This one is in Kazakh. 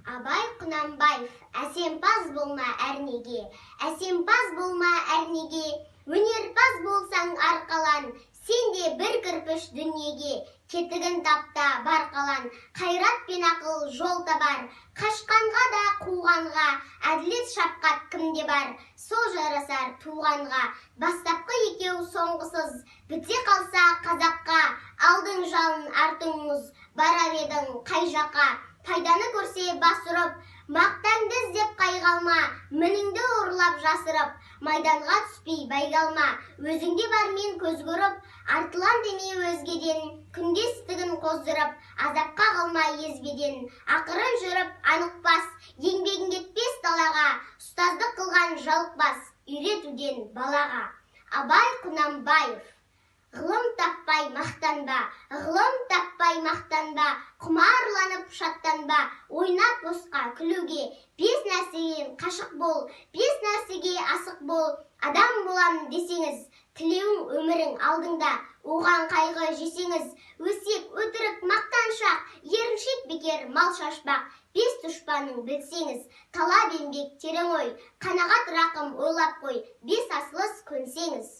Абай Құнанбаев, әсемпаз болма әрнеге, әсемпаз болма әрнеге, өнерпаз болсаң арқалан, сен де бір кірпіш дүниеге, кетігін тапта бар қалан, қайрат пен ақыл жол табар, қашқанға да қуғанға, әділет шапқат кімде бар, сол жарасар туғанға, бастапқы екеу соңғысыз, біте қалса қазаққа, алдың жалын артың мұз, барар едің қай жаққа, пайданы көрсе бас ұрып, мақтанды іздеп қайғалма, мініңді ұрлап жасырып, майданға түспей байгалма, өзіңде бар мен көз көріп, артылан деме өзгеден, күнде істігін қоздырып, азапқа қалма езбеден, ақырын жүріп анықпас, еңбегін кетпес далаға, ұстаздық қылған жалықпас, үйретуден балаға. Абай Құнанбаев. Ғылым таппай мақтанба, ғылым таппай мақтанба, құмарланып шаттанба, ойнап босқа күлуге, бес нәрседен қашық бол, бес нәрсеге асық бол, адам болам десеңіз, тілеуің өмірің алдыңда, оған қайғы жесеңіз, өсек, өтірік, мақтаншақ, еріншек бекер мал шашпақ, бес дұшпанын білсеңіз, талап еңбек терең ой, қанағат рақым ойлап қой, бес асылыс көнсеңіз.